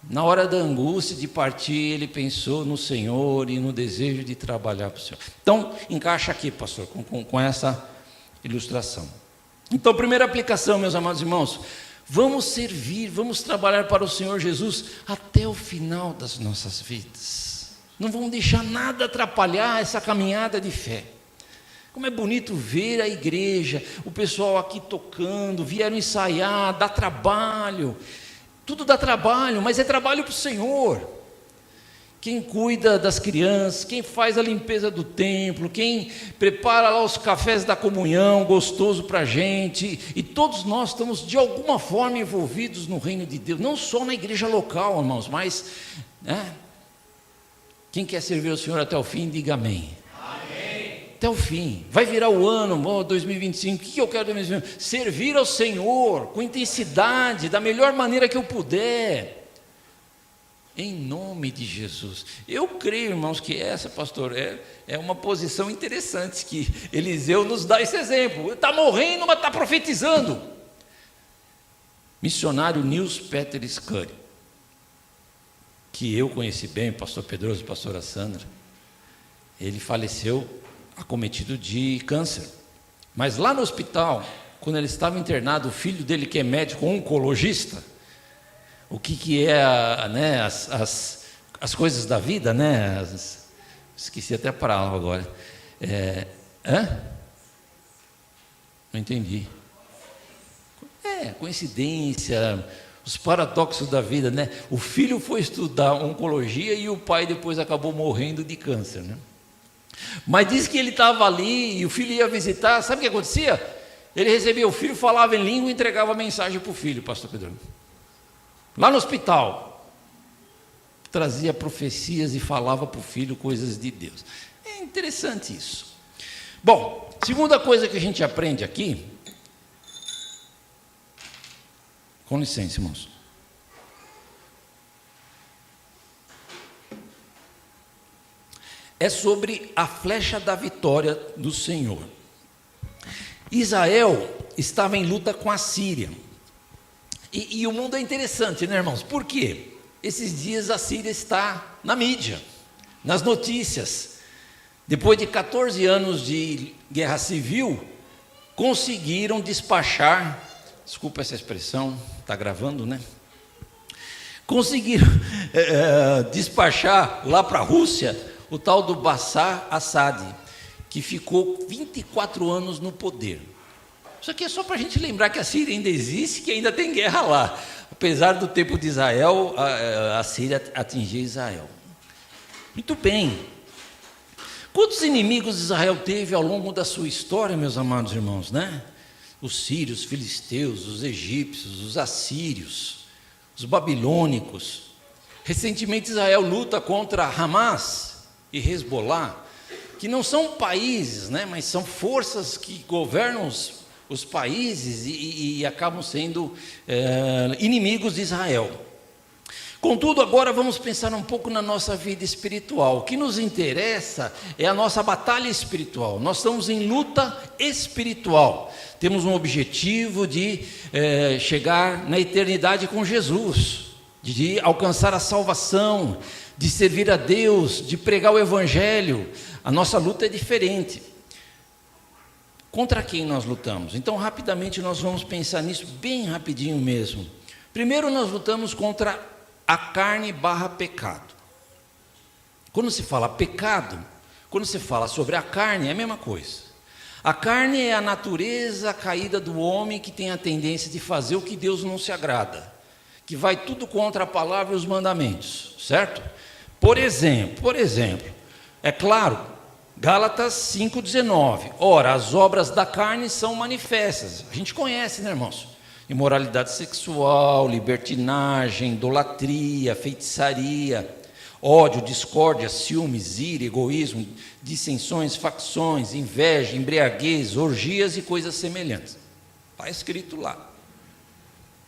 Na hora da angústia de partir, ele pensou no Senhor e no desejo de trabalhar para o Senhor. Então, encaixa aqui, pastor, com essa ilustração. Então, primeira aplicação, meus amados irmãos: vamos servir, vamos trabalhar para o Senhor Jesus até o final das nossas vidas. Não vamos deixar nada atrapalhar essa caminhada de fé. Como é bonito ver a igreja, o pessoal aqui tocando, vieram ensaiar, dá trabalho. Tudo dá trabalho, mas é trabalho para o Senhor. Quem cuida das crianças, quem faz a limpeza do templo, quem prepara lá os cafés da comunhão, gostoso para a gente, e todos nós estamos de alguma forma envolvidos no reino de Deus, não só na igreja local, irmãos, mas, né? Quem quer servir ao Senhor até o fim, diga amém. Até o fim, vai virar o ano, 2025, o que eu quero 2025? Servir ao Senhor, com intensidade, da melhor maneira que eu puder, em nome de Jesus. Eu creio, irmãos, que essa, pastor, é uma posição interessante, que Eliseu nos dá esse exemplo. Está morrendo, mas está profetizando. Missionário Nils Peter Scurry, que eu conheci bem, pastor Pedroso e pastora Sandra, ele faleceu acometido de câncer, Mas lá no hospital, quando ele estava internado, o filho dele, que é médico oncologista, o que é né, as coisas da vida, né? Esqueci até a palavra agora. Não entendi. Coincidência, os paradoxos da vida, né? O filho foi estudar oncologia e o pai depois acabou morrendo de câncer, né? Mas diz que ele estava ali e o filho ia visitar. Sabe o que acontecia? Ele recebia o filho, falava em língua e entregava a mensagem para o filho, pastor Pedro. Lá no hospital, trazia profecias e falava para o filho coisas de Deus. É interessante isso. Bom, segunda coisa que a gente aprende aqui, com licença, irmãos. É sobre a flecha da vitória do Senhor. Israel estava em luta com a Síria. E o mundo é interessante, né, irmãos? Por quê? Esses dias a Síria está na mídia, nas notícias. Depois de 14 anos de guerra civil, conseguiram despachar, desculpa essa expressão, está gravando, né? Conseguiram despachar lá para a Rússia o tal do Bashar Assad, que ficou 24 anos no poder. Isso aqui é só para a gente lembrar que a Síria ainda existe, que ainda tem guerra lá. Apesar do tempo de Israel, a Síria atingiu Israel. Muito bem. Quantos inimigos Israel teve ao longo da sua história, meus amados irmãos, né? Os sírios, os filisteus, os egípcios, os assírios, os babilônicos. Recentemente Israel luta contra Hamas e Hezbollah, que não são países, né, mas são forças que governam os países e acabam sendo inimigos de Israel. Contudo, agora vamos pensar um pouco na nossa vida espiritual. O que nos interessa é a nossa batalha espiritual. Nós estamos em luta espiritual. Temos um objetivo de chegar na eternidade com Jesus, de alcançar a salvação, de servir a Deus, de pregar o Evangelho. A nossa luta é diferente. Contra quem nós lutamos? Então, rapidamente, nós vamos pensar nisso, bem rapidinho mesmo. Primeiro, nós lutamos contra a carne / pecado. Quando se fala pecado, quando se fala sobre a carne, é a mesma coisa. A carne é a natureza caída do homem que tem a tendência de fazer o que Deus não se agrada, que vai tudo contra a palavra e os mandamentos, certo? Por exemplo, é claro, Gálatas 5,19. Ora, as obras da carne são manifestas. A gente conhece, né, irmãos? Imoralidade sexual, libertinagem, idolatria, feitiçaria, ódio, discórdia, ciúmes, ira, egoísmo, dissensões, facções, inveja, embriaguez, orgias e coisas semelhantes. Está escrito lá.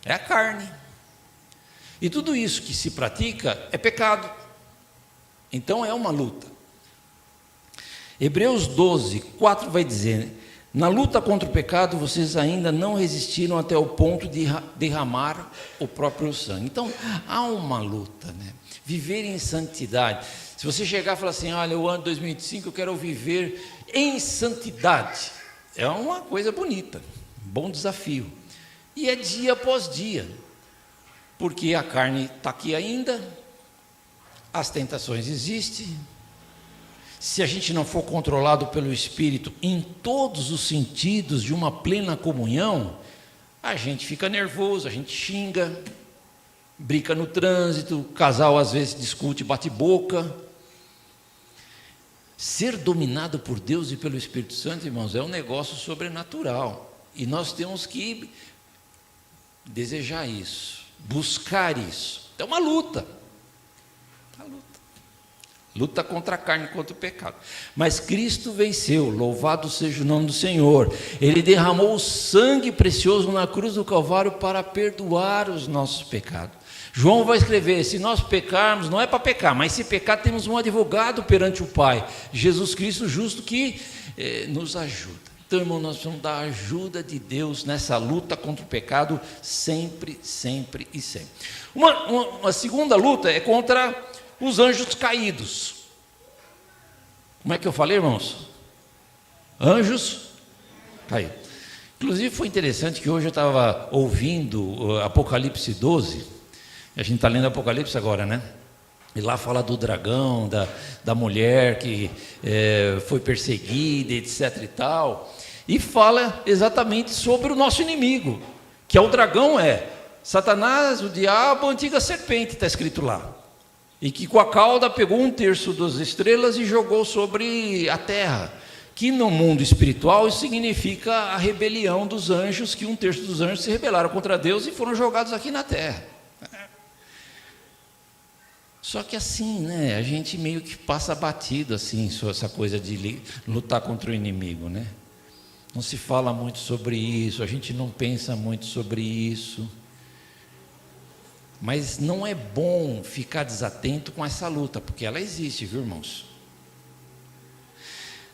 É a carne. E tudo isso que se pratica é pecado. Então é uma luta. Hebreus 12:4 vai dizer: na luta contra o pecado, vocês ainda não resistiram até o ponto de derramar o próprio sangue. Então, há uma luta, né? Viver em santidade. Se você chegar e falar assim, olha, o ano 2025 eu quero viver em santidade, é uma coisa bonita, um bom desafio. E é dia após dia, porque a carne está aqui ainda, as tentações existem. Se a gente não for controlado pelo Espírito em todos os sentidos de uma plena comunhão, a gente fica nervoso, a gente xinga, brinca no trânsito, o casal às vezes discute, bate boca. Ser dominado por Deus e pelo Espírito Santo, irmãos, é um negócio sobrenatural. E nós temos que desejar isso, buscar isso. É uma luta. Luta contra a carne, contra o pecado. Mas Cristo venceu, louvado seja o nome do Senhor. Ele derramou o sangue precioso na cruz do Calvário para perdoar os nossos pecados. João vai escrever, se nós pecarmos, não é para pecar, mas se pecar, temos um advogado perante o Pai, Jesus Cristo justo, que nos ajuda. Então, irmão, nós precisamos da ajuda de Deus nessa luta contra o pecado, sempre, sempre e sempre. Uma segunda luta é contra os anjos caídos. Como é que eu falei, irmãos? Anjos Aí. Inclusive foi interessante que hoje eu estava ouvindo Apocalipse 12, a gente está lendo Apocalipse agora, né? E lá fala do dragão, da mulher que foi perseguida, etc. e tal. E fala exatamente sobre o nosso inimigo, que é o dragão, Satanás, o diabo, a antiga serpente, está escrito lá. E que com a cauda pegou 1/3 das estrelas e jogou sobre a terra. Que no mundo espiritual isso significa a rebelião dos anjos, que 1/3 dos anjos se rebelaram contra Deus e foram jogados aqui na terra. Só que assim, né, a gente meio que passa batido assim, essa coisa de lutar contra o inimigo, né? Não se fala muito sobre isso, a gente não pensa muito sobre isso. Mas não é bom ficar desatento com essa luta, porque ela existe, viu, irmãos?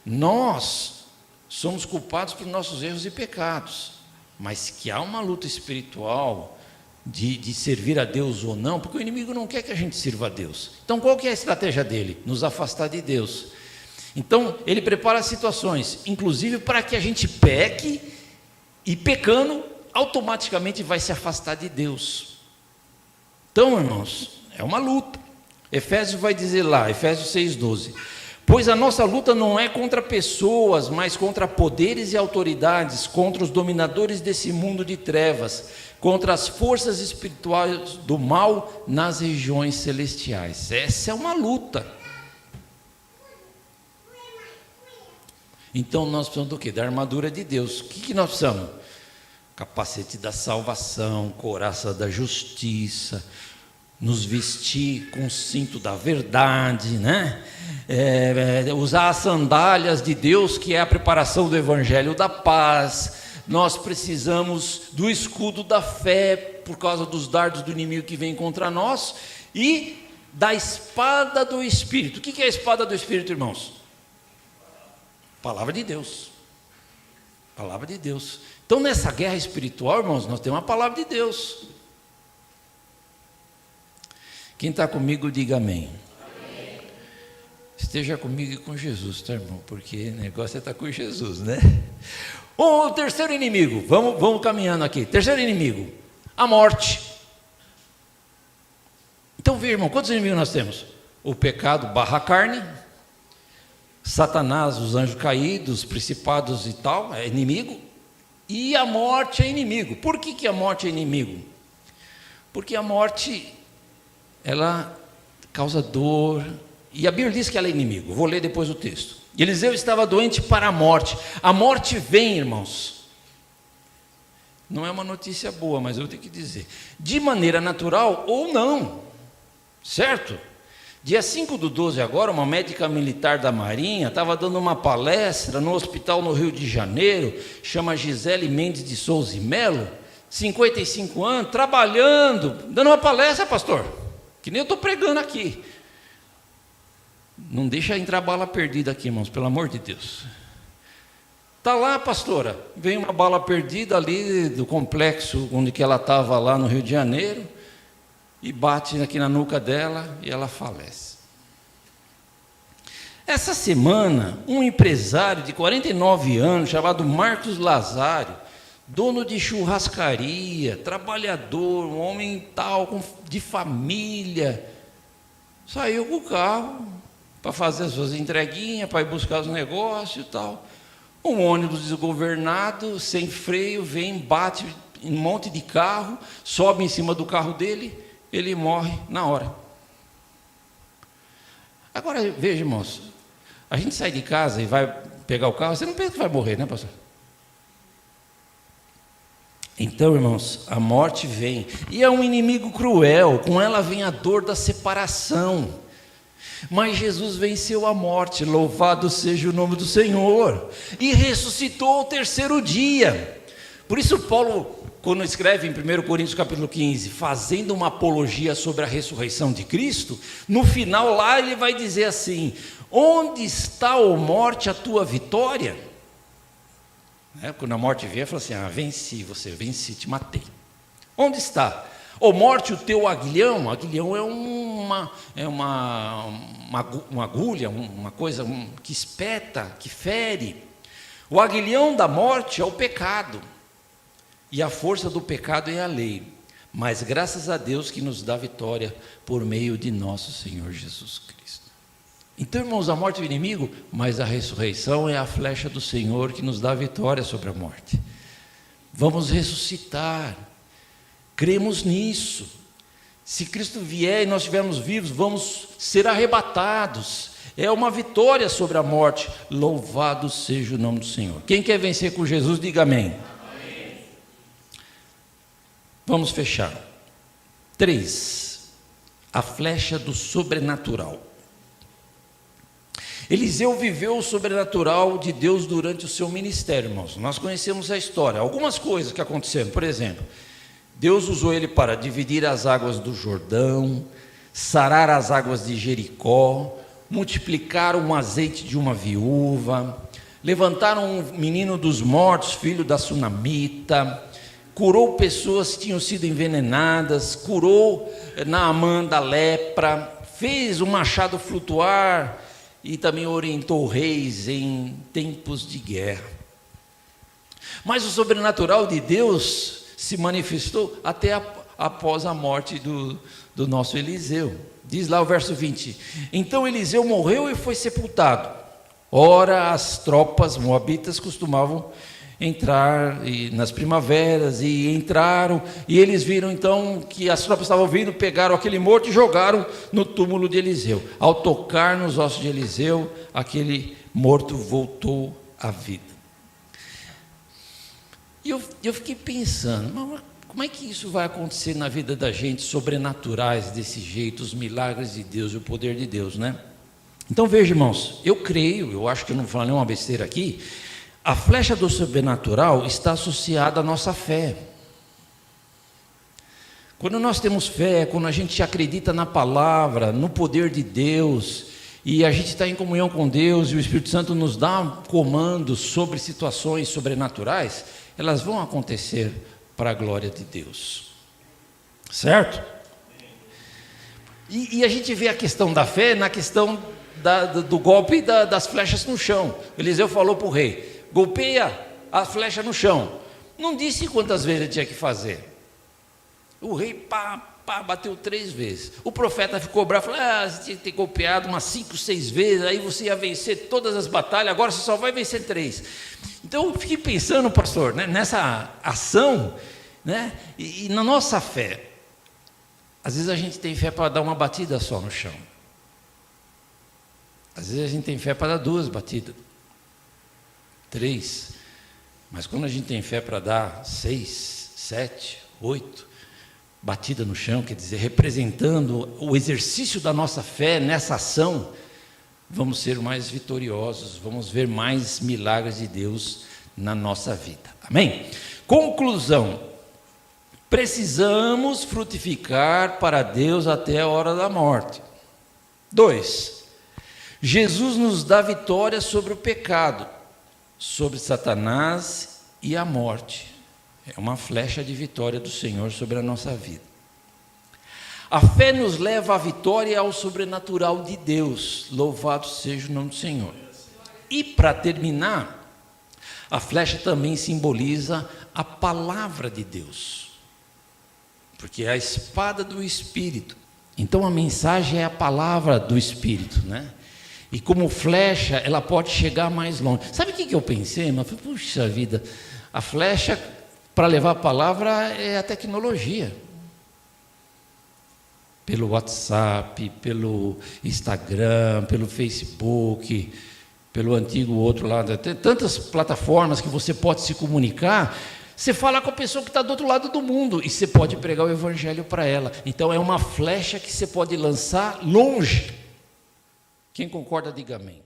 Nós somos culpados por nossos erros e pecados, mas que há uma luta espiritual de servir a Deus ou não, porque o inimigo não quer que a gente sirva a Deus. Então qual que é a estratégia dele? Nos afastar de Deus. Então ele prepara situações, inclusive para que a gente peque, e pecando, automaticamente vai se afastar de Deus. Então, irmãos, é uma luta. Efésios vai dizer lá, Efésios 6,12: pois a nossa luta não é contra pessoas, mas contra poderes e autoridades, contra os dominadores desse mundo de trevas, contra as forças espirituais do mal nas regiões celestiais. Essa é uma luta. Então nós precisamos do quê? Da armadura de Deus. O que nós precisamos? Capacete da salvação, couraça da justiça, nos vestir com o cinto da verdade, né? Usar as sandálias de Deus, que é a preparação do evangelho da paz. Nós precisamos do escudo da fé, por causa dos dardos do inimigo que vem contra nós, e da espada do Espírito. O que é a espada do Espírito, irmãos? Palavra de Deus. Palavra de Deus. Então nessa guerra espiritual, irmãos, nós temos a palavra de Deus. Quem está comigo, diga amém. Amém. Esteja comigo e com Jesus, tá, irmão? Porque o negócio é estar com Jesus, né? O terceiro inimigo, vamos caminhando aqui. Terceiro inimigo, a morte. Então, vê, irmão, quantos inimigos nós temos? O pecado barra carne, Satanás, os anjos caídos, principados e tal, é inimigo. E a morte é inimigo. Por que a morte é inimigo? Porque a morte, ela causa dor, e a Bíblia diz que ela é inimigo. Vou ler depois o texto. Eliseu estava doente para a morte. A morte vem, irmãos. Não é uma notícia boa, mas eu tenho que dizer. De maneira natural ou não. Certo? Dia 5/12 agora, uma médica militar da Marinha estava dando uma palestra no hospital no Rio de Janeiro, chama Gisele Mendes de Souza e Melo, 55 anos, trabalhando, dando uma palestra, pastor, que nem eu estou pregando aqui. Não deixa entrar bala perdida aqui, irmãos, pelo amor de Deus. Está lá, pastora, vem uma bala perdida ali do complexo onde que ela estava lá no Rio de Janeiro, e bate aqui na nuca dela e ela falece. Essa semana, um empresário de 49 anos, chamado Marcos Lazário, dono de churrascaria, trabalhador, um homem tal, de família, saiu com o carro para fazer as suas entreguinhas, para ir buscar os negócios e tal. Um ônibus desgovernado, sem freio, vem, bate em um monte de carro, sobe em cima do carro dele, ele morre na hora. Agora, veja, irmãos, a gente sai de casa e vai pegar o carro, você não pensa que vai morrer, né, pastor? Então, irmãos, a morte vem, e é um inimigo cruel, com ela vem a dor da separação, mas Jesus venceu a morte, louvado seja o nome do Senhor, e ressuscitou ao terceiro dia. Por isso Paulo, quando escreve em 1 Coríntios capítulo 15, fazendo uma apologia sobre a ressurreição de Cristo, no final lá ele vai dizer assim: onde está, ó morte, a tua vitória? Quando a morte vier, fala assim: venci você, venci, te matei. Onde está? Ó morte, o teu aguilhão. Aguilhão é uma agulha, uma coisa que espeta, que fere. O aguilhão da morte é o pecado, e a força do pecado é a lei. Mas graças a Deus que nos dá vitória por meio de nosso Senhor Jesus Cristo. Então, irmãos, a morte é o inimigo, mas a ressurreição é a flecha do Senhor que nos dá vitória sobre a morte. Vamos ressuscitar, cremos nisso. Se Cristo vier e nós estivermos vivos, vamos ser arrebatados. É uma vitória sobre a morte. Louvado seja o nome do Senhor. Quem quer vencer com Jesus, diga amém. Amém. Vamos fechar. 3. A flecha do sobrenatural. Eliseu viveu o sobrenatural de Deus durante o seu ministério, irmãos. Nós conhecemos a história, algumas coisas que aconteceram. Por exemplo, Deus usou ele para dividir as águas do Jordão, sarar as águas de Jericó, multiplicar um azeite de uma viúva, levantar um menino dos mortos, filho da sunamita, curou pessoas que tinham sido envenenadas, curou Naamã da lepra, fez o machado flutuar e também orientou reis em tempos de guerra. Mas o sobrenatural de Deus se manifestou até após a morte do nosso Eliseu. Diz lá o verso 20: então Eliseu morreu e foi sepultado. Ora, as tropas moabitas costumavam entrar nas primaveras, e entraram, e eles viram então que as tropas estavam vindo, pegaram aquele morto e jogaram no túmulo de Eliseu. Ao tocar nos ossos de Eliseu, aquele morto voltou à vida. E eu fiquei pensando, mas como é que isso vai acontecer na vida da gente, sobrenaturais desse jeito, os milagres de Deus e o poder de Deus, né? Então veja, irmãos, eu acho que eu não falei nenhuma besteira aqui. A flecha do sobrenatural está associada à nossa fé. Quando nós temos fé, quando a gente acredita na palavra, no poder de Deus, e a gente está em comunhão com Deus, e o Espírito Santo nos dá comandos sobre situações sobrenaturais, elas vão acontecer para a glória de Deus. Certo? E a gente vê a questão da fé na questão do golpe das flechas no chão. Eliseu falou para o rei: golpeia a flecha no chão. Não disse quantas vezes ele tinha que fazer. O rei bateu 3 vezes. O profeta ficou bravo, falou: você tinha que ter golpeado umas 5, 6 vezes, aí você ia vencer todas as batalhas, agora você só vai vencer 3. Então eu fiquei pensando, pastor, né, nessa ação, né, e na nossa fé. Às vezes a gente tem fé para dar uma batida só no chão. Às vezes a gente tem fé para dar 2 batidas, 3, mas quando a gente tem fé para dar 6, 7, 8 batida no chão, quer dizer, representando o exercício da nossa fé nessa ação, vamos ser mais vitoriosos, vamos ver mais milagres de Deus na nossa vida. Amém? Conclusão: precisamos frutificar para Deus até a hora da morte. 2. Jesus nos dá vitória sobre o pecado, sobre Satanás e a morte. É uma flecha de vitória do Senhor sobre a nossa vida. A fé nos leva à vitória e ao sobrenatural de Deus. Louvado seja o nome do Senhor. E para terminar, a flecha também simboliza a palavra de Deus, porque é a espada do Espírito. Então a mensagem é a palavra do Espírito, né? E como flecha, ela pode chegar mais longe. Sabe o que eu pensei? Eu falei, puxa vida, a flecha para levar a palavra é a tecnologia. Pelo WhatsApp, pelo Instagram, pelo Facebook, pelo antigo outro lado. Tem tantas plataformas que você pode se comunicar. Você fala com a pessoa que está do outro lado do mundo e você pode pregar o evangelho para ela. Então é uma flecha que você pode lançar longe. Quem concorda, diga amém.